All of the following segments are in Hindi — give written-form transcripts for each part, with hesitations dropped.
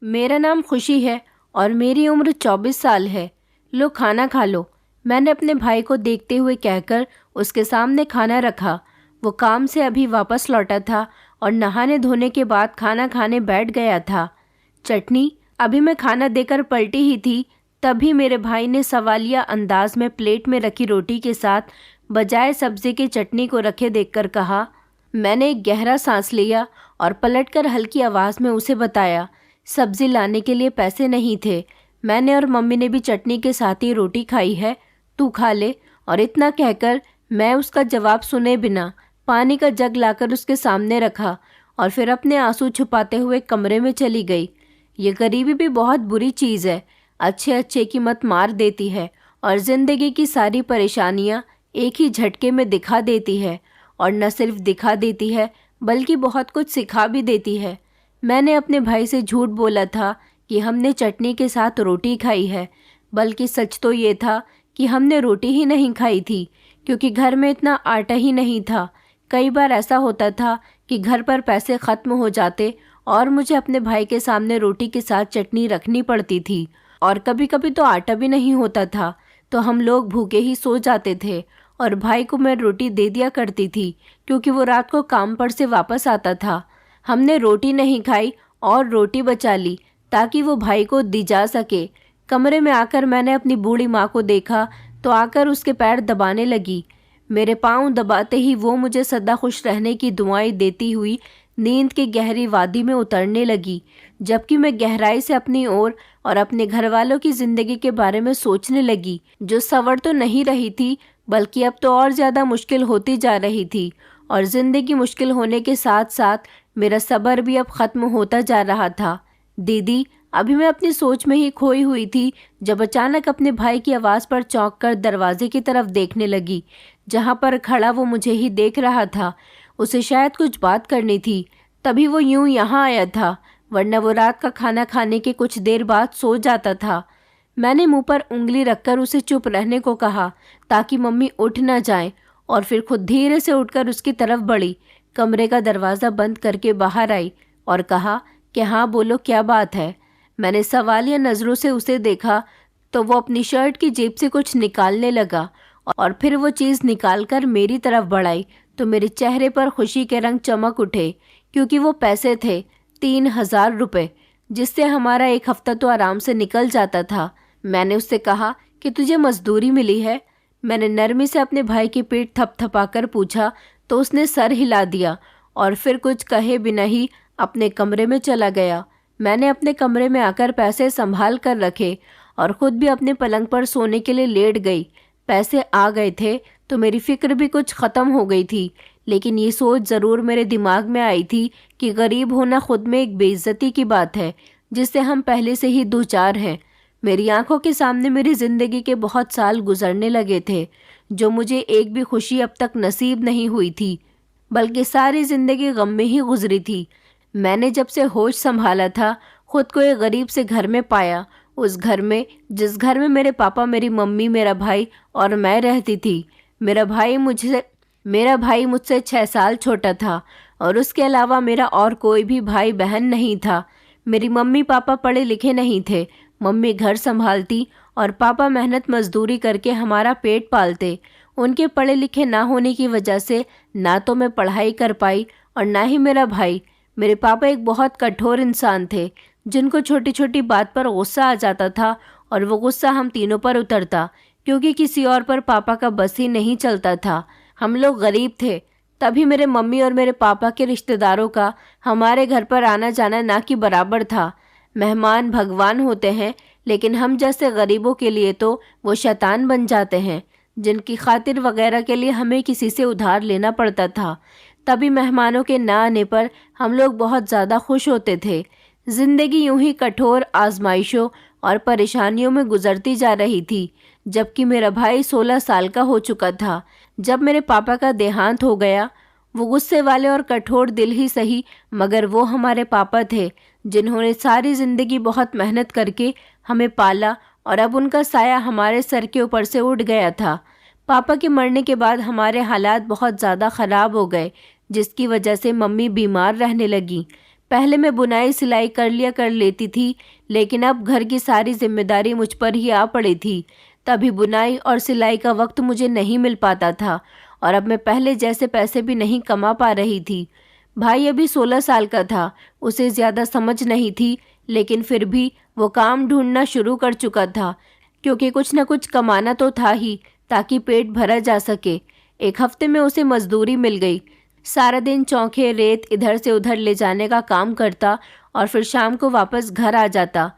मेरा नाम खुशी है और मेरी उम्र 24 साल है। लो खाना खा लो, मैंने अपने भाई को देखते हुए कहकर उसके सामने खाना रखा। वो काम से अभी वापस लौटा था और नहाने धोने के बाद खाना खाने बैठ गया था। चटनी, अभी मैं खाना देकर पलटी ही थी, तभी मेरे भाई ने सवालिया अंदाज में प्लेट में रखी रोटी के साथ बजाय सब्जी की चटनी को रखे देखकर कहा। मैंने एक गहरा सांस लिया और पलटकर हल्की आवाज़ में उसे बताया, सब्जी लाने के लिए पैसे नहीं थे। मैंने और मम्मी ने भी चटनी के साथ ही रोटी खाई है, तू खा ले। और इतना कहकर मैं उसका जवाब सुने बिना पानी का जग लाकर उसके सामने रखा और फिर अपने आंसू छुपाते हुए कमरे में चली गई। ये गरीबी भी बहुत बुरी चीज़ है, अच्छे अच्छे की मत मार देती है और ज़िंदगी की सारी परेशानियाँ एक ही झटके में दिखा देती है। और न सिर्फ दिखा देती है बल्कि बहुत कुछ सिखा भी देती है। मैंने अपने भाई से झूठ बोला था कि हमने चटनी के साथ रोटी खाई है, बल्कि सच तो ये था कि हमने रोटी ही नहीं खाई थी, क्योंकि घर में इतना आटा ही नहीं था। कई बार ऐसा होता था कि घर पर पैसे ख़त्म हो जाते और मुझे अपने भाई के सामने रोटी के साथ चटनी रखनी पड़ती थी। और कभी कभी तो आटा भी नहीं होता था, तो हम लोग भूखे ही सो जाते थे और भाई को मैं रोटी दे दिया करती थी, क्योंकि वो रात को काम पर से वापस आता था। हमने रोटी नहीं खाई और रोटी बचा ली ताकि वो भाई को दी जा सके। कमरे में आकर मैंने अपनी बूढ़ी माँ को देखा तो आकर उसके पैर दबाने लगी। मेरे पाँव दबाते ही वो मुझे सदा खुश रहने की दुआएं देती हुई नींद की गहरी वादी में उतरने लगी, जबकि मैं गहराई से अपनी ओर और अपने घर वालों की ज़िंदगी के बारे में सोचने लगी, जो संवर तो नहीं रही थी बल्कि अब तो और ज़्यादा मुश्किल होती जा रही थी। और ज़िंदगी मुश्किल होने के साथ साथ मेरा सब्र भी अब ख़त्म होता जा रहा था। दीदी, अभी मैं अपनी सोच में ही खोई हुई थी जब अचानक अपने भाई की आवाज़ पर चौंक कर दरवाजे की तरफ देखने लगी, जहाँ पर खड़ा वो मुझे ही देख रहा था। उसे शायद कुछ बात करनी थी, तभी वो यूं यहाँ आया था, वरना वो रात का खाना खाने के कुछ देर बाद सो जाता था। मैंने मुंह पर उंगली रखकर उसे चुप रहने को कहा ताकि मम्मी उठ न जाएं, और फिर खुद धीरे से उठकर उसकी तरफ बढ़ी। कमरे का दरवाज़ा बंद करके बाहर आई और कहा कि हाँ बोलो, क्या बात है। मैंने सवालिया नज़रों से उसे देखा तो वो अपनी शर्ट की जेब से कुछ निकालने लगा और फिर वो चीज़ निकालकर मेरी तरफ बढ़ाई तो मेरे चेहरे पर खुशी के रंग चमक उठे, क्योंकि वो पैसे थे 3000 रुपये, जिससे हमारा एक हफ्ता तो आराम से निकल जाता था। मैंने उससे कहा कि तुझे मजदूरी मिली है। मैंने नरमी से अपने भाई की पीठ थपथपाकर पूछा तो उसने सर हिला दिया और फिर कुछ कहे बिना ही अपने कमरे में चला गया। मैंने अपने कमरे में आकर पैसे संभाल कर रखे और ख़ुद भी अपने पलंग पर सोने के लिए लेट गई। पैसे आ गए थे तो मेरी फ़िक्र भी कुछ ख़त्म हो गई थी, लेकिन ये सोच ज़रूर मेरे दिमाग में आई थी कि गरीब होना खुद में एक बेइज्जती की बात है, जिससे हम पहले से ही दो चार हैं। मेरी आंखों के सामने मेरी ज़िंदगी के बहुत साल गुजरने लगे थे, जो मुझे एक भी खुशी अब तक नसीब नहीं हुई थी, बल्कि सारी ज़िंदगी गम में ही गुजरी थी। मैंने जब से होश संभाला था, खुद को एक गरीब से घर में पाया, उस घर में जिस घर में मेरे पापा, मेरी मम्मी, मेरा भाई और मैं रहती थी। मेरा भाई मुझसे 6 साल छोटा था और उसके अलावा मेरा और कोई भी भाई बहन नहीं था। मेरी मम्मी पापा पढ़े लिखे नहीं थे। मम्मी घर संभालती और पापा मेहनत मजदूरी करके हमारा पेट पालते। उनके पढ़े लिखे ना होने की वजह से ना तो मैं पढ़ाई कर पाई और ना ही मेरा भाई। मेरे पापा एक बहुत कठोर इंसान थे, जिनको छोटी छोटी बात पर गुस्सा आ जाता था और वो गुस्सा हम तीनों पर उतरता, क्योंकि किसी और पर पापा का बस ही नहीं चलता था। हम लोग गरीब थे, तभी मेरे मम्मी और मेरे पापा के रिश्तेदारों का हमारे घर पर आना जाना ना कि बराबर था। मेहमान भगवान होते हैं, लेकिन हम जैसे गरीबों के लिए तो वो शैतान बन जाते हैं, जिनकी खातिर वगैरह के लिए हमें किसी से उधार लेना पड़ता था। तभी मेहमानों के ना आने पर हम लोग बहुत ज़्यादा खुश होते थे। ज़िंदगी यूं ही कठोर आजमाइशों और परेशानियों में गुजरती जा रही थी, जबकि मेरा भाई 16 साल का हो चुका था जब मेरे पापा का देहांत हो गया। वो गुस्से वाले और कठोर दिल ही सही, मगर वो हमारे पापा थे, जिन्होंने सारी ज़िंदगी बहुत मेहनत करके हमें पाला और अब उनका साया हमारे सर के ऊपर से उठ गया था। पापा के मरने के बाद हमारे हालात बहुत ज़्यादा ख़राब हो गए, जिसकी वजह से मम्मी बीमार रहने लगी। पहले मैं बुनाई सिलाई कर लेती थी, लेकिन अब घर की सारी जिम्मेदारी मुझ पर ही आ पड़ी थी। तभी बुनाई और सिलाई का वक्त मुझे नहीं मिल पाता था और अब मैं पहले जैसे पैसे भी नहीं कमा पा रही थी। भाई अभी 16 साल का था, उसे ज़्यादा समझ नहीं थी, लेकिन फिर भी वो काम ढूंढना शुरू कर चुका था, क्योंकि कुछ न कुछ कमाना तो था ही ताकि पेट भरा जा सके। एक हफ्ते में उसे मजदूरी मिल गई। सारा दिन चौके रेत इधर से उधर ले जाने का काम करता और फिर शाम को वापस घर आ जाता।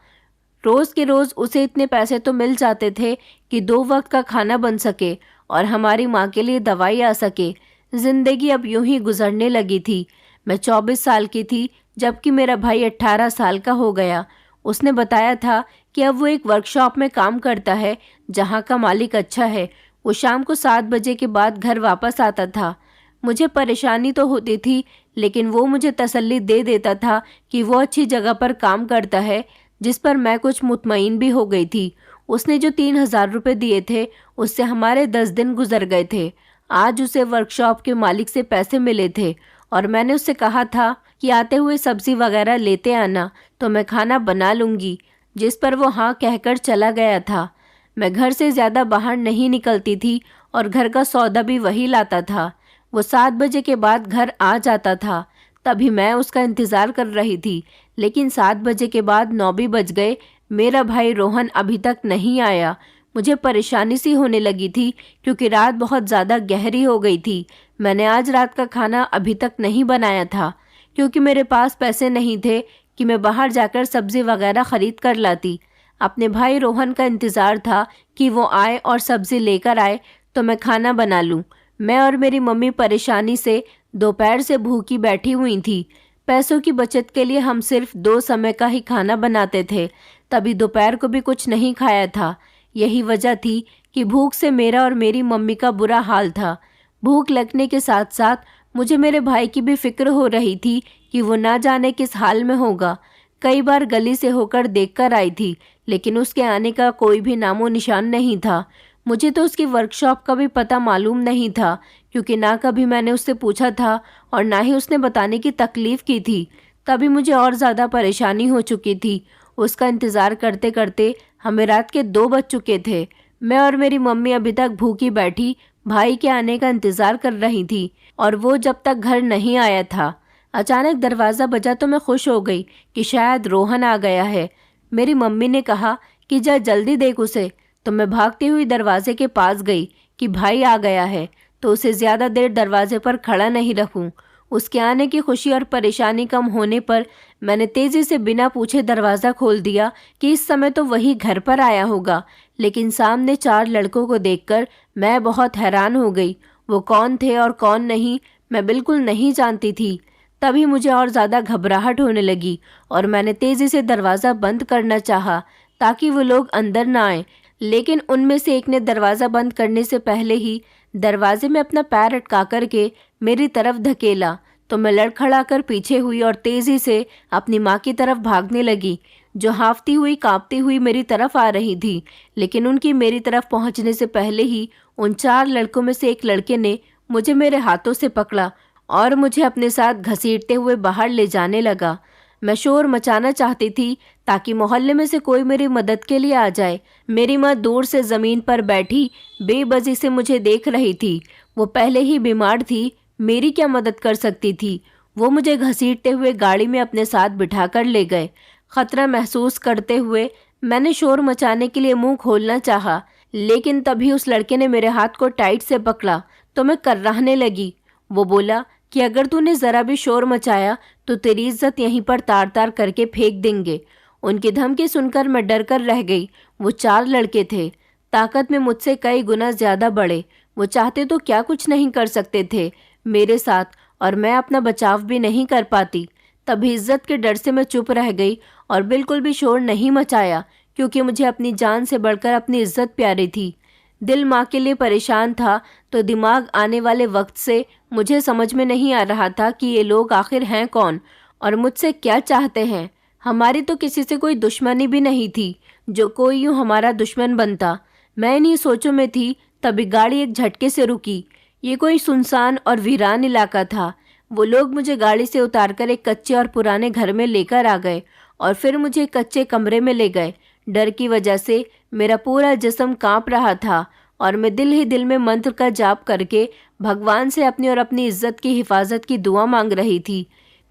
रोज़ के रोज़ उसे इतने पैसे तो मिल जाते थे कि 2 वक्त का खाना बन सके और हमारी माँ के लिए दवाई आ सके। जिंदगी अब यूं ही गुजरने लगी थी। मैं 24 साल की थी, जबकि मेरा भाई 18 साल का हो गया। उसने बताया था कि अब वो एक वर्कशॉप में काम करता है, जहाँ का मालिक अच्छा है। वो शाम को 7 बजे के बाद घर वापस आता था। मुझे परेशानी तो होती थी, लेकिन वो मुझे तसल्ली दे देता था कि वो अच्छी जगह पर काम करता है, जिस पर मैं कुछ मुतमईन भी हो गई थी। उसने जो 3,000 रुपये दिए थे, उससे हमारे 10 दिन गुजर गए थे। आज उसे वर्कशॉप के मालिक से पैसे मिले थे और मैंने उससे कहा था कि आते हुए सब्जी वगैरह लेते आना, तो मैं खाना बना लूँगी, जिस पर वो हाँ कहकर चला गया था। मैं घर से ज़्यादा बाहर नहीं निकलती थी और घर का सौदा भी वही लाता था। वो 7 बजे के बाद घर आ जाता था, तभी मैं उसका इंतज़ार कर रही थी, लेकिन 7 बजे के बाद 9 भी बज गए। मेरा भाई रोहन अभी तक नहीं आया। मुझे परेशानी सी होने लगी थी, क्योंकि रात बहुत ज़्यादा गहरी हो गई थी। मैंने आज रात का खाना अभी तक नहीं बनाया था, क्योंकि मेरे पास पैसे नहीं थे कि मैं बाहर जाकर सब्ज़ी वगैरह ख़रीद कर लाती। अपने भाई रोहन का इंतज़ार था कि वो आए और सब्ज़ी लेकर आए तो मैं खाना बना लूँ। मैं और मेरी मम्मी परेशानी से दोपहर से भूखी बैठी हुई थी। पैसों की बचत के लिए हम सिर्फ 2 समय का ही खाना बनाते थे, तभी दोपहर को भी कुछ नहीं खाया था। यही वजह थी कि भूख से मेरा और मेरी मम्मी का बुरा हाल था। भूख लगने के साथ साथ मुझे मेरे भाई की भी फिक्र हो रही थी कि वो ना जाने किस हाल में होगा। कई बार गली से होकर देखकर आई थी, लेकिन उसके आने का कोई भी नामो निशान नहीं था। मुझे तो उसकी वर्कशॉप का भी पता मालूम नहीं था, क्योंकि ना कभी मैंने उससे पूछा था और ना ही उसने बताने की तकलीफ़ की थी। तभी मुझे और ज़्यादा परेशानी हो चुकी थी। उसका इंतज़ार करते करते हमें रात के 2 बज चुके थे। मैं और मेरी मम्मी अभी तक भूखी बैठी भाई के आने का इंतज़ार कर रही थी और वो जब तक घर नहीं आया था। अचानक दरवाज़ा बजा तो मैं खुश हो गई कि शायद रोहन आ गया है। मेरी मम्मी ने कहा कि जा जल्दी देख उसे, तो मैं भागती हुई दरवाजे के पास गई कि भाई आ गया है, तो उसे ज़्यादा देर दरवाजे पर खड़ा नहीं रखूं। उसके आने की खुशी और परेशानी कम होने पर मैंने तेज़ी से बिना पूछे दरवाज़ा खोल दिया कि इस समय तो वही घर पर आया होगा। लेकिन सामने 4 लड़कों को देखकर मैं बहुत हैरान हो गई। वो कौन थे और कौन नहीं, मैं बिल्कुल नहीं जानती थी। तभी मुझे और ज़्यादा घबराहट होने लगी और मैंने तेज़ी से दरवाज़ा बंद करना चाहा ताकि वो लोग अंदर ना आए, लेकिन उनमें से एक ने दरवाज़ा बंद करने से पहले ही दरवाजे में अपना पैर अटका करके मेरी तरफ धकेला, तो मैं लड़खड़ाकर पीछे हुई और तेज़ी से अपनी माँ की तरफ भागने लगी, जो हांफती हुई कांपती हुई मेरी तरफ आ रही थी। लेकिन उनकी मेरी तरफ पहुँचने से पहले ही उन 4 लड़कों में से एक लड़के ने मुझे मेरे हाथों से पकड़ा और मुझे अपने साथ घसीटते हुए बाहर ले जाने लगा। मैं शोर मचाना चाहती थी ताकि मोहल्ले में से कोई मेरी मदद के लिए आ जाए। मेरी माँ दूर से ज़मीन पर बैठी बेबसी से मुझे देख रही थी। वो पहले ही बीमार थी, मेरी क्या मदद कर सकती थी। वो मुझे घसीटते हुए गाड़ी में अपने साथ बिठाकर ले गए। खतरा महसूस करते हुए मैंने शोर मचाने के लिए मुंह खोलना चाहा, लेकिन तभी उस लड़के ने मेरे हाथ को टाइट से पकड़ा तो मैं कर्राहने लगी। वो बोला कि अगर तूने ज़रा भी शोर मचाया तो तेरी इज्जत यहीं पर तार तार करके फेंक देंगे। उनकी धमकी सुनकर मैं डर कर रह गई। वो 4 लड़के थे, ताकत में मुझसे कई गुना ज़्यादा बड़े। वो चाहते तो क्या कुछ नहीं कर सकते थे मेरे साथ, और मैं अपना बचाव भी नहीं कर पाती। तभी इज्जत के डर से मैं चुप रह गई और बिल्कुल भी शोर नहीं मचाया, क्योंकि मुझे अपनी जान से बढ़कर अपनी इज्जत प्यारी थी। दिल माँ के लिए परेशान था, तो दिमाग आने वाले वक्त से मुझे समझ में नहीं आ रहा था कि ये लोग आखिर हैं कौन और मुझसे क्या चाहते हैं। हमारी तो किसी से कोई दुश्मनी भी नहीं थी जो कोई यूँ हमारा दुश्मन बनता। मैं इन्हीं सोचों में थी, तभी गाड़ी एक झटके से रुकी। ये कोई सुनसान और वीरान इलाका था। वो लोग मुझे गाड़ी से उतारकर एक कच्चे और पुराने घर में लेकर आ गए और फिर मुझे एक कच्चे कमरे में ले गए। डर की वजह से मेरा पूरा जिस्म कांप रहा था और मैं दिल ही दिल में मंत्र का जाप करके भगवान से अपनी और अपनी इज्जत की हिफाजत की दुआ मांग रही थी।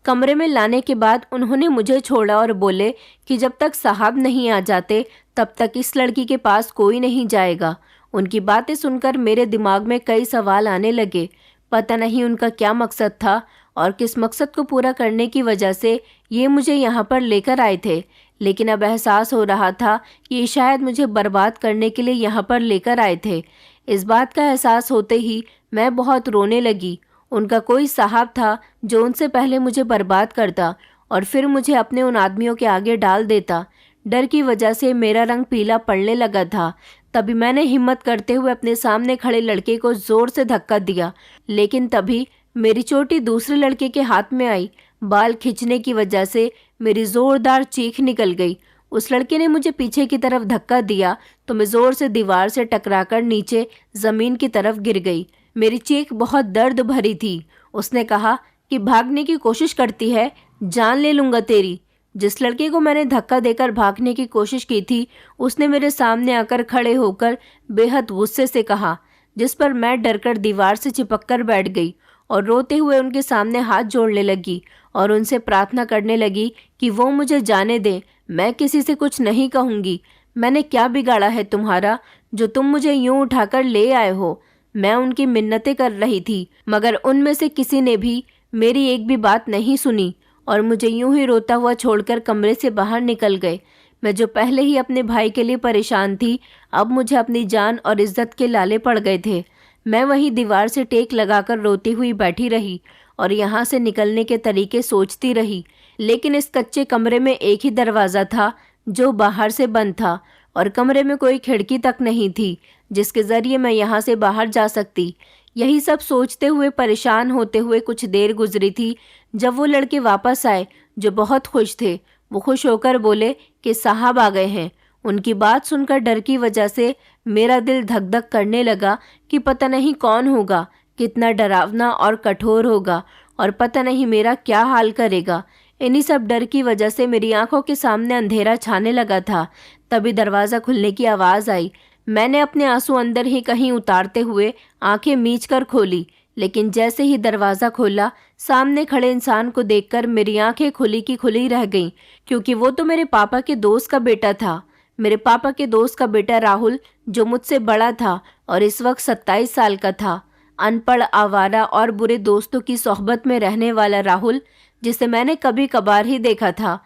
कमरे में लाने के बाद उन्होंने मुझे छोड़ा और बोले कि जब तक साहब नहीं आ जाते तब तक इस लड़की के पास कोई नहीं जाएगा। उनकी बातें सुनकर मेरे दिमाग में कई सवाल आने लगे। पता नहीं उनका क्या मकसद था और किस मकसद को पूरा करने की वजह से ये मुझे यहाँ पर लेकर आए थे, लेकिन अब एहसास हो रहा था कि ये शायद मुझे बर्बाद करने के लिए यहाँ पर लेकर आए थे। इस बात का एहसास होते ही मैं बहुत रोने लगी। उनका कोई साहब था जो उनसे पहले मुझे बर्बाद करता और फिर मुझे अपने उन आदमियों के आगे डाल देता। डर की वजह से मेरा रंग पीला पड़ने लगा था। तभी मैंने हिम्मत करते हुए अपने सामने खड़े लड़के को जोर से धक्का दिया, लेकिन तभी मेरी चोटी दूसरे लड़के के हाथ में आई। बाल खींचने की वजह से मेरी जोरदार चीख निकल गई। उस लड़के ने मुझे पीछे की तरफ धक्का दिया तो मैं जोर से दीवार से टकराकर नीचे जमीन की तरफ गिर गई। मेरी चीख बहुत दर्द भरी थी। उसने कहा कि भागने की कोशिश करती है, जान ले लूंगा तेरी। जिस लड़के को मैंने धक्का देकर भागने की कोशिश की थी उसने मेरे सामने आकर खड़े होकर बेहद गुस्से से कहा, जिस पर मैं डरकर दीवार से चिपक कर बैठ गई और रोते हुए उनके सामने हाथ जोड़ने लगी और उनसे प्रार्थना करने लगी कि वो मुझे जाने दें, मैं किसी से कुछ नहीं कहूँगी। मैंने क्या बिगाड़ा है तुम्हारा जो तुम मुझे यूं उठाकर ले आए हो। मैं उनकी मिन्नतें कर रही थी मगर उनमें से किसी ने भी मेरी एक भी बात नहीं सुनी और मुझे यूं ही रोता हुआ छोड़कर कमरे से बाहर निकल गए। मैं जो पहले ही अपने भाई के लिए परेशान थी, अब मुझे अपनी जान और इज्जत के लाले पड़ गए थे। मैं वहीं दीवार से टेक लगाकर रोती हुई बैठी रही और यहाँ से निकलने के तरीके सोचती रही, लेकिन इस कच्चे कमरे में एक ही दरवाज़ा था जो बाहर से बंद था और कमरे में कोई खिड़की तक नहीं थी जिसके ज़रिए मैं यहाँ से बाहर जा सकती। यही सब सोचते हुए परेशान होते हुए कुछ देर गुजरी थी जब वो लड़के वापस आए जो बहुत खुश थे। वो खुश होकर बोले कि साहब आ गए हैं। उनकी बात सुनकर डर की वजह से मेरा दिल धक धक करने लगा कि पता नहीं कौन होगा, कितना डरावना और कठोर होगा और पता नहीं मेरा क्या हाल करेगा। इन्हीं सब डर की वजह से मेरी आंखों के सामने अंधेरा छाने लगा था। तभी दरवाज़ा खुलने की आवाज़ आई। मैंने अपने आंसू अंदर ही कहीं उतारते हुए आंखें मीच कर खोली, लेकिन जैसे ही दरवाज़ा खोला सामने खड़े इंसान को देखकर मेरी आंखें खुली की खुली रह गईं, क्योंकि वो तो मेरे पापा के दोस्त का बेटा था। मेरे पापा के दोस्त का बेटा राहुल, जो मुझसे बड़ा था और इस वक्त 27 साल का था। अनपढ़, आवारा और बुरे दोस्तों की सोहबत में रहने वाला राहुल, जिसे मैंने कभी कभार ही देखा था,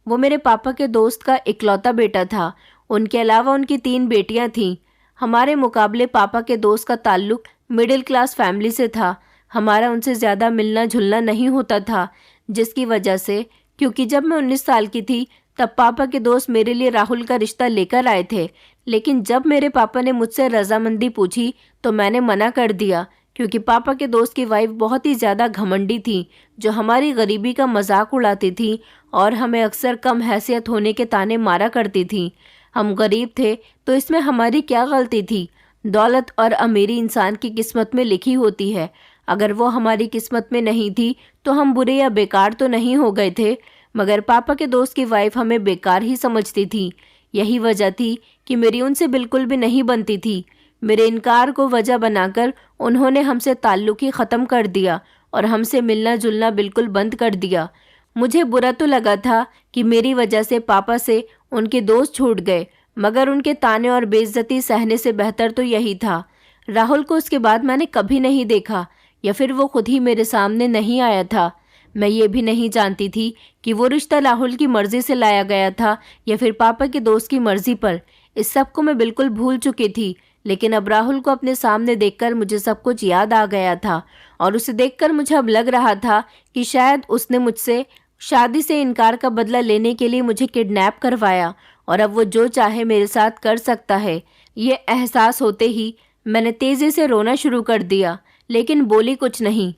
वो मेरे पापा के दोस्त का इकलौता बेटा था। उनके अलावा उनकी 3 बेटियां थीं। हमारे मुकाबले पापा के दोस्त का ताल्लुक मिडिल क्लास फैमिली से था। हमारा उनसे ज़्यादा मिलना जुलना नहीं होता था, जिसकी वजह से, क्योंकि जब मैं 19 साल की थी तब पापा के दोस्त मेरे लिए राहुल का रिश्ता लेकर आए थे, लेकिन जब मेरे पापा ने मुझसे रजामंदी पूछी तो मैंने मना कर दिया, क्योंकि पापा के दोस्त की वाइफ बहुत ही ज़्यादा घमंडी थी, जो हमारी गरीबी का मजाक उड़ाती थी और हमें अक्सर कम हैसियत होने के ताने मारा करती थी। हम गरीब थे तो इसमें हमारी क्या गलती थी। दौलत और अमीरी इंसान की किस्मत में लिखी होती है। अगर वो हमारी किस्मत में नहीं थी तो हम बुरे या बेकार तो नहीं हो गए थे, मगर पापा के दोस्त की वाइफ हमें बेकार ही समझती थी। यही वजह थी कि मेरी उनसे बिल्कुल भी नहीं बनती थी। मेरे इनकार को वजह बनाकर उन्होंने हमसे ताल्लुक ही ख़त्म कर दिया और हमसे मिलना जुलना बिल्कुल बंद कर दिया। मुझे बुरा तो लगा था कि मेरी वजह से पापा से उनके दोस्त छूट गए, मगर उनके ताने और बेइज्जती सहने से बेहतर तो यही था। राहुल को उसके बाद मैंने कभी नहीं देखा, या फिर वो खुद ही मेरे सामने नहीं आया था। मैं ये भी नहीं जानती थी कि वो रिश्ता राहुल की मर्जी से लाया गया था या फिर पापा के दोस्त की मर्जी पर। इस सब को मैं बिल्कुल भूल चुकी थी, लेकिन अब राहुल को अपने सामने देखकर मुझे सब कुछ याद आ गया था और उसे देखकर मुझे अब लग रहा था कि शायद उसने मुझसे शादी से इनकार का बदला लेने के लिए मुझे किडनैप करवाया और अब वो जो चाहे मेरे साथ कर सकता है। ये एहसास होते ही मैंने तेज़ी से रोना शुरू कर दिया, लेकिन बोली कुछ नहीं।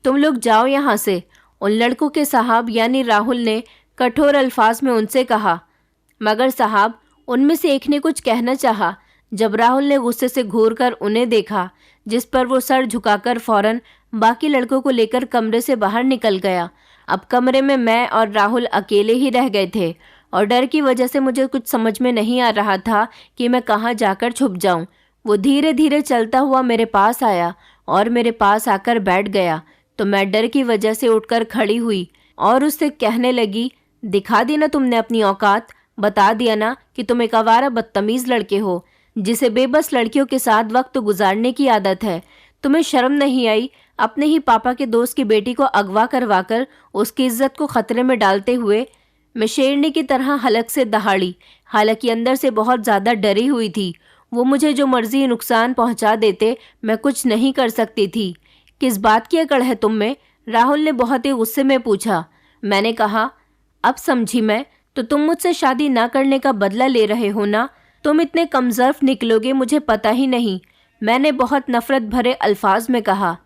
तुम लोग जाओ यहाँ से, उन लड़कों के साहब यानी राहुल ने कठोर अल्फाज में उनसे कहा। मगर साहब, उनमें से एक ने कुछ कहना चाहा। जब राहुल ने गुस्से से घूर कर उन्हें देखा, जिस पर वो सर झुकाकर फौरन बाकी लड़कों को लेकर कमरे से बाहर निकल गया। अब कमरे में मैं और राहुल अकेले ही रह गए थे और डर की वजह से मुझे कुछ समझ में नहीं आ रहा था कि मैं कहाँ जाकर छुप जाऊं। वो धीरे धीरे चलता हुआ मेरे पास आया और मेरे पास आकर बैठ गया तो मैं डर की वजह से उठकर खड़ी हुई और उससे कहने लगी, दिखा दी ना तुमने अपनी औकात, बता दिया ना कि तुम एक आवारा बदतमीज लड़के हो जिसे बेबस लड़कियों के साथ वक्त गुजारने की आदत है। तुम्हें शर्म नहीं आई अपने ही पापा के दोस्त की बेटी को अगवा करवाकर उसकी इज्जत को खतरे में डालते हुए? मैं शेरनी की तरह हलक से दहाड़ी, हालांकि अंदर से बहुत ज़्यादा डरी हुई थी। वो मुझे जो मर्जी नुकसान पहुंचा देते मैं कुछ नहीं कर सकती थी। किस बात की अकड़ है तुम में? राहुल ने बहुत ही गुस्से में पूछा। मैंने कहा, अब समझी मैं, तो तुम मुझसे शादी ना करने का बदला ले रहे हो ना? तुम इतने कमजोर निकलोगे मुझे पता ही नहीं, मैंने बहुत नफरत भरे अल्फाज में कहा।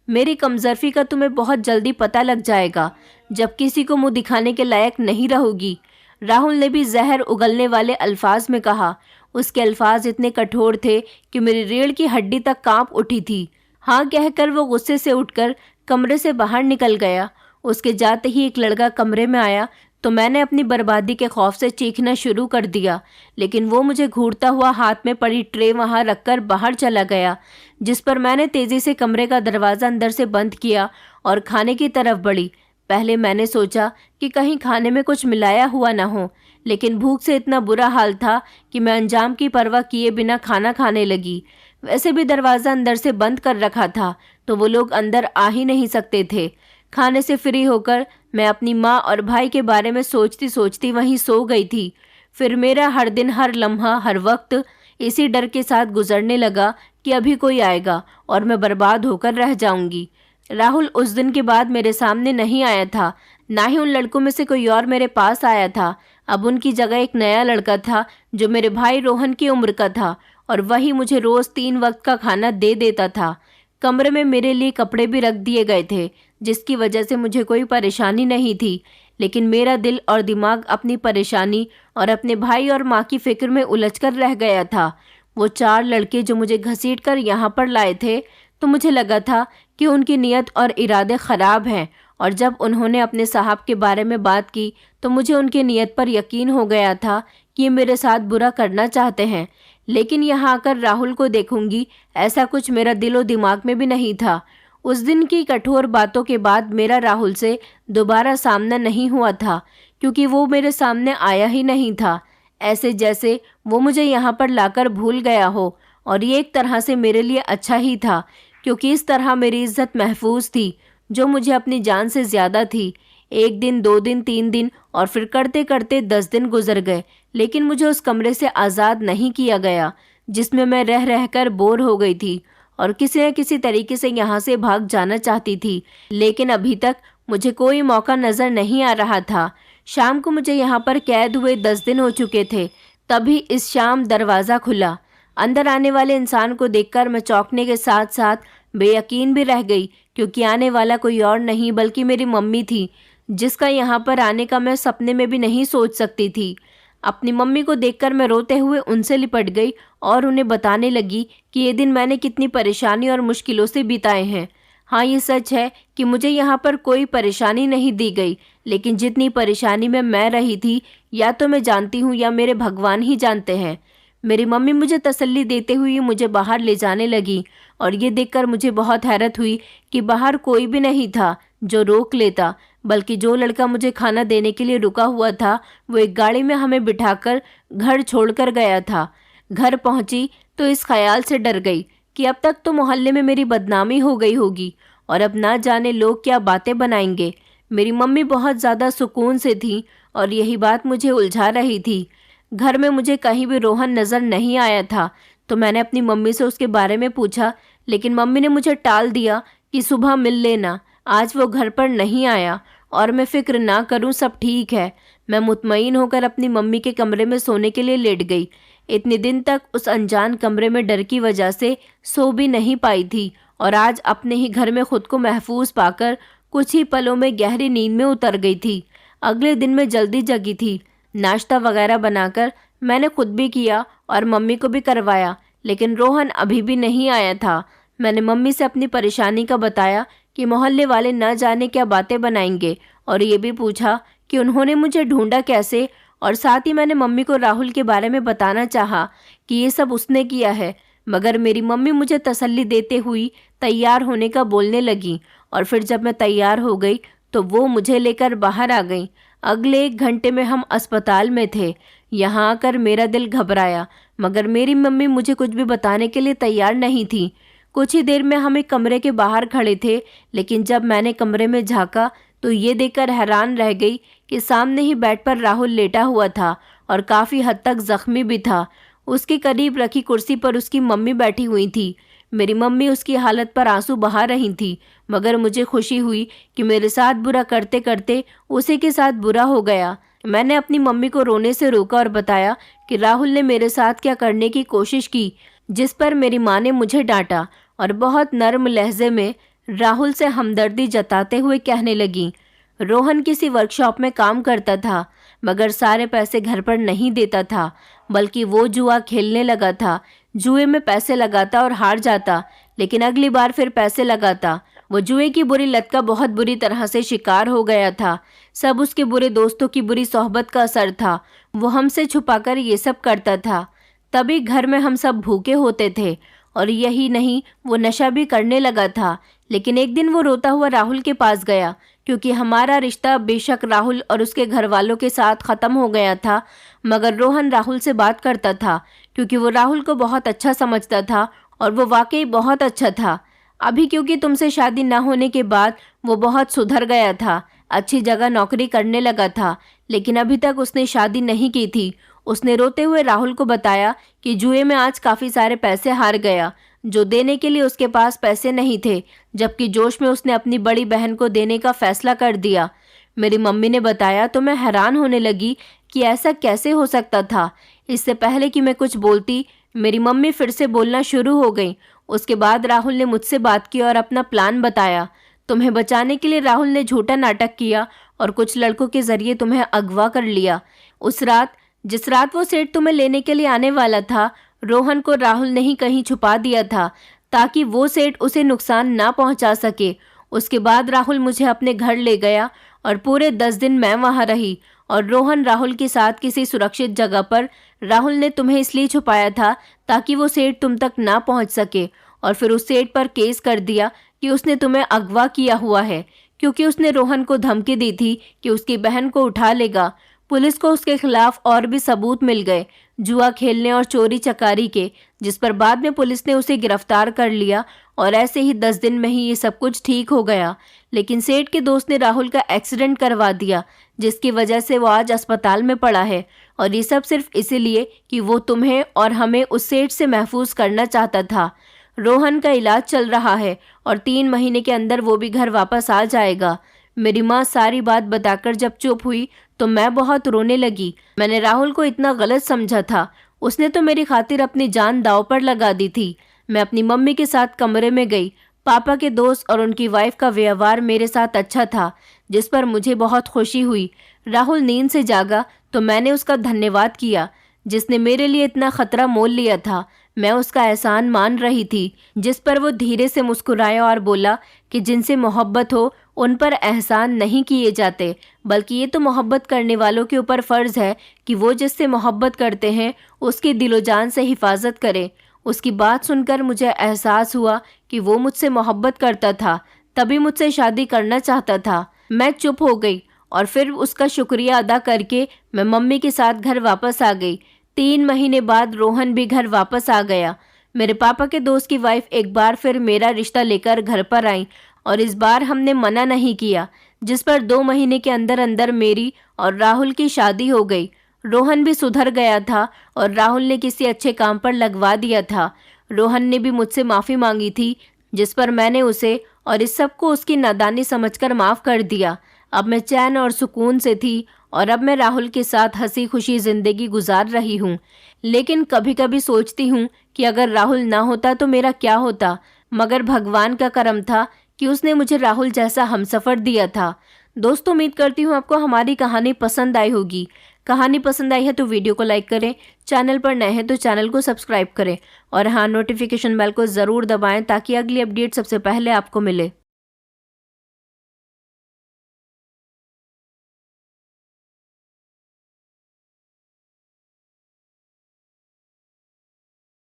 मेरी कमजोरी का तुम्हें बहुत जल्दी पता लग जाएगा जब किसी को मुंह दिखाने के लायक नहीं रहोगी, राहुल ने भी जहर उगलने वाले अल्फाज में कहा। उसके अल्फाज इतने कठोर थे कि मेरी रीढ़ की हड्डी तक कांप उठी थी। हाँ कहकर वो गुस्से से उठकर कमरे से बाहर निकल गया। उसके जाते ही एक लड़का कमरे में आया तो मैंने अपनी बर्बादी के खौफ से चीखना शुरू कर दिया, लेकिन वो मुझे घूरता हुआ हाथ में पड़ी ट्रे वहां रखकर बाहर चला गया, जिस पर मैंने तेजी से कमरे का दरवाज़ा अंदर से बंद किया और खाने की तरफ बढ़ी। पहले मैंने सोचा कि कहीं खाने में कुछ मिलाया हुआ ना हो, लेकिन भूख से इतना बुरा हाल था कि मैं अंजाम की परवाह किए बिना खाना खाने लगी। वैसे भी दरवाज़ा अंदर से बंद कर रखा था तो वो लोग अंदर आ ही नहीं सकते थे। खाने से फ्री होकर मैं अपनी माँ और भाई के बारे में सोचती सोचती वहीं सो गई थी। फिर मेरा हर दिन, हर लम्हा, हर वक्त इसी डर के साथ गुजरने लगा कि अभी कोई आएगा और मैं बर्बाद होकर रह जाऊंगी। राहुल उस दिन के बाद मेरे सामने नहीं आया था, ना ही उन लड़कों में से कोई और मेरे पास आया था। अब उनकी जगह एक नया लड़का था जो मेरे भाई रोहन की उम्र का था और वही मुझे रोज़ 3 वक्त का खाना दे देता था। कमरे में मेरे लिए कपड़े भी रख दिए गए थे जिसकी वजह से मुझे कोई परेशानी नहीं थी, लेकिन मेरा दिल और दिमाग अपनी परेशानी और अपने भाई और माँ की फिक्र में उलझकर रह गया था। वो 4 लड़के जो मुझे घसीटकर यहाँ पर लाए थे तो मुझे लगा था कि उनकी नीयत और इरादे ख़राब हैं, और जब उन्होंने अपने साहब के बारे में बात की तो मुझे उनकी नीयत पर यकीन हो गया था कि ये मेरे साथ बुरा करना चाहते हैं। लेकिन यहाँ आकर राहुल को देखूंगी ऐसा कुछ मेरा दिलो दिमाग में भी नहीं था। उस दिन की कठोर बातों के बाद मेरा राहुल से दोबारा सामना नहीं हुआ था, क्योंकि वो मेरे सामने आया ही नहीं था, ऐसे जैसे वो मुझे यहाँ पर लाकर भूल गया हो। और ये एक तरह से मेरे लिए अच्छा ही था, क्योंकि इस तरह मेरी इज्जत महफूज थी जो मुझे अपनी जान से ज़्यादा थी। 1 दिन, 2 दिन, 3 दिन और फिर करते करते 10 दिन गुजर गए, लेकिन मुझे उस कमरे से आज़ाद नहीं किया गया जिसमें मैं रह रहकर बोर हो गई थी और किसी न किसी तरीके से यहाँ से भाग जाना चाहती थी, लेकिन अभी तक मुझे कोई मौका नज़र नहीं आ रहा था। शाम को मुझे यहाँ पर कैद हुए 10 दिन हो चुके थे। तभी इस शाम दरवाज़ा खुला। अंदर आने वाले इंसान को देखकर मैं चौंकने के साथ साथ बेयकीन भी रह गई, क्योंकि आने वाला कोई और नहीं बल्कि मेरी मम्मी थी, जिसका यहाँ पर आने का मैं सपने में भी नहीं सोच सकती थी। अपनी मम्मी को देखकर मैं रोते हुए उनसे लिपट गई और उन्हें बताने लगी कि ये दिन मैंने कितनी परेशानी और मुश्किलों से बिताए हैं। हाँ, ये सच है कि मुझे यहाँ पर कोई परेशानी नहीं दी गई, लेकिन जितनी परेशानी में मैं रही थी या तो मैं जानती हूँ या मेरे भगवान ही जानते हैं। मेरी मम्मी मुझे तसल्ली देते हुए मुझे बाहर ले जाने लगी और ये देखकर मुझे बहुत हैरत हुई कि बाहर कोई भी नहीं था जो रोक लेता, बल्कि जो लड़का मुझे खाना देने के लिए रुका हुआ था वो एक गाड़ी में हमें बिठाकर घर छोड़कर गया था। घर पहुंची तो इस ख्याल से डर गई कि अब तक तो मोहल्ले में मेरी बदनामी हो गई होगी और अब ना जाने लोग क्या बातें बनाएंगे। मेरी मम्मी बहुत ज़्यादा सुकून से थी और यही बात मुझे उलझा रही थी। घर में मुझे कहीं भी रोहन नज़र नहीं आया था, तो मैंने अपनी मम्मी से उसके बारे में पूछा, लेकिन मम्मी ने मुझे टाल दिया कि सुबह मिल लेना, आज वो घर पर नहीं आया और मैं फ़िक्र ना करूं, सब ठीक है। मैं मुतमईन होकर अपनी मम्मी के कमरे में सोने के लिए लेट गई। इतने दिन तक उस अनजान कमरे में डर की वजह से सो भी नहीं पाई थी और आज अपने ही घर में खुद को महफूज पाकर कुछ ही पलों में गहरी नींद में उतर गई थी। अगले दिन मैं जल्दी जगी थी। नाश्ता वगैरह बनाकर मैंने खुद भी किया और मम्मी को भी करवाया, लेकिन रोहन अभी भी नहीं आया था। मैंने मम्मी से अपनी परेशानी का बताया कि मोहल्ले वाले न जाने क्या बातें बनाएंगे, और ये भी पूछा कि उन्होंने मुझे ढूंढा कैसे। और साथ ही मैंने मम्मी को राहुल के बारे में बताना चाहा कि ये सब उसने किया है, मगर मेरी मम्मी मुझे तसल्ली देते हुई तैयार होने का बोलने लगी। और फिर जब मैं तैयार हो गई तो वो मुझे लेकर बाहर आ गई। अगले 1 घंटे में हम अस्पताल में थे। यहाँ आकर मेरा दिल घबराया, मगर मेरी मम्मी मुझे कुछ भी बताने के लिए तैयार नहीं थी। कुछ ही देर में हम एक कमरे के बाहर खड़े थे, लेकिन जब मैंने कमरे में झांका तो ये देखकर हैरान रह गई कि सामने ही बेड पर राहुल लेटा हुआ था और काफ़ी हद तक जख्मी भी था। उसके करीब रखी कुर्सी पर उसकी मम्मी बैठी हुई थी। मेरी मम्मी उसकी हालत पर आंसू बहा रही थी, मगर मुझे खुशी हुई कि मेरे साथ बुरा करते करते उसी के साथ बुरा हो गया। मैंने अपनी मम्मी को रोने से रोका और बताया कि राहुल ने मेरे साथ क्या करने की कोशिश की, जिस पर मेरी माँ ने मुझे डांटा और बहुत नर्म लहजे में राहुल से हमदर्दी जताते हुए कहने लगी, रोहन किसी वर्कशॉप में काम करता था, मगर सारे पैसे घर पर नहीं देता था, बल्कि वो जुआ खेलने लगा था। जुए में पैसे लगाता और हार जाता, लेकिन अगली बार फिर पैसे लगाता। वो जुए की बुरी लत का बहुत बुरी तरह से शिकार हो गया था। सब उसके बुरे दोस्तों की बुरी सोहबत का असर था। वो हमसे छुपाकर ये सब करता था, तभी घर में हम सब भूखे होते थे। और यही नहीं, वो नशा भी करने लगा था। लेकिन एक दिन वो रोता हुआ राहुल के पास गया, क्योंकि हमारा रिश्ता बेशक राहुल और उसके घर वालों के साथ ख़त्म हो गया था, मगर रोहन राहुल से बात करता था, क्योंकि वो राहुल को बहुत अच्छा समझता था और वो वाकई बहुत अच्छा था। अभी क्योंकि तुमसे शादी न होने के बाद वो बहुत सुधर गया था, अच्छी जगह नौकरी करने लगा था, लेकिन अभी तक उसने शादी नहीं की थी। उसने रोते हुए राहुल को बताया कि जुए में आज काफ़ी सारे पैसे हार गया, जो देने के लिए उसके पास पैसे नहीं थे, जबकि जोश में उसने अपनी बड़ी बहन को देने का फैसला कर दिया। मेरी मम्मी ने बताया तो मैं हैरान होने लगी कि ऐसा कैसे हो सकता था। इससे पहले कि मैं कुछ बोलती, मेरी मम्मी फिर से बोलना शुरू हो गई। उसके बाद राहुल ने मुझसे बात की और अपना प्लान बताया। तुम्हें बचाने के लिए राहुल ने झूठा नाटक किया और कुछ लड़कों के जरिए तुम्हें अगवा कर लिया। उस रात, जिस रात वो सेठ तुम्हें लेने के लिए आने वाला था, रोहन को राहुल ने ही कहीं छुपा दिया था, ताकि वो सेठ उसे नुकसान ना पहुंचा सके। उसके बाद राहुल मुझे अपने घर ले गया और पूरे 10 दिन मैं वहां रही। और रोहन राहुल के साथ किसी सुरक्षित जगह पर, राहुल ने तुम्हें इसलिए छुपाया था ताकि वो सेठ तुम तक ना पहुंच सके। और फिर उस सेठ पर केस कर दिया कि उसने तुम्हें अगवा किया हुआ है, क्योंकि उसने रोहन को धमकी दी थी कि उसकी बहन को उठा लेगा। पुलिस को उसके खिलाफ और भी सबूत मिल गए, जुआ खेलने और चोरी चकारी के, जिस पर बाद में पुलिस ने उसे गिरफ्तार कर लिया। और ऐसे ही 10 दिन में ही ये सब कुछ ठीक हो गया। लेकिन सेठ के दोस्त ने राहुल का एक्सीडेंट करवा दिया, जिसकी वजह से वो आज अस्पताल में पड़ा है। और ये सब सिर्फ इसीलिए कि वो तुम्हें और हमें उस सेठ से महफूज करना चाहता था। रोहन का इलाज चल रहा है और 3 महीने के अंदर वो भी घर वापस आ जाएगा। मेरी माँ सारी बात बताकर जब चुप हुई तो मैं बहुत रोने लगी। मैंने राहुल को इतना गलत समझा था। उसने तो मेरी खातिर अपनी जान दांव पर लगा दी थी। मैं अपनी मम्मी के साथ कमरे में गई। पापा के दोस्त और उनकी वाइफ का व्यवहार मेरे साथ अच्छा था, जिस पर मुझे बहुत खुशी हुई। राहुल नींद से जागा तो मैंने उसका धन्यवाद किया, जिसने मेरे लिए इतना खतरा मोल लिया था। मैं उसका एहसान मान रही थी, जिस पर वो धीरे से मुस्कुराया और बोला कि जिनसे मोहब्बत हो उन पर एहसान नहीं किए जाते, बल्कि ये तो मोहब्बत करने वालों के ऊपर फ़र्ज़ है कि वो जिससे मोहब्बत करते हैं उसकी दिलो जान से हिफाजत करें। उसकी बात सुनकर मुझे एहसास हुआ कि वो मुझसे मोहब्बत करता था, तभी मुझसे शादी करना चाहता था। मैं चुप हो गई और फिर उसका शुक्रिया अदा करके मैं मम्मी के साथ घर वापस आ गई। 3 महीने बाद रोहन भी घर वापस आ गया। मेरे पापा के दोस्त की वाइफ एक बार फिर मेरा रिश्ता लेकर घर पर आई और इस बार हमने मना नहीं किया, जिस पर 2 महीने के अंदर अंदर मेरी और राहुल की शादी हो गई। रोहन भी सुधर गया था और राहुल ने किसी अच्छे काम पर लगवा दिया था। रोहन ने भी मुझसे माफ़ी मांगी थी, जिस पर मैंने उसे और इस सब को उसकी नादानी समझकर माफ़ कर दिया। अब मैं चैन और सुकून से थी और अब मैं राहुल के साथ हंसी खुशी ज़िंदगी गुजार रही हूँ। लेकिन कभी कभी सोचती हूँ कि अगर राहुल ना होता तो मेरा क्या होता, मगर भगवान का करम था कि उसने मुझे राहुल जैसा हमसफ़र दिया था। दोस्तों, उम्मीद करती हूँ आपको हमारी कहानी पसंद आई होगी। कहानी पसंद आई है तो वीडियो को लाइक करें, चैनल पर नए हैं तो चैनल को सब्सक्राइब करें और हाँ, नोटिफिकेशन बेल को ज़रूर दबाएं ताकि अगली अपडेट सबसे पहले आपको मिले।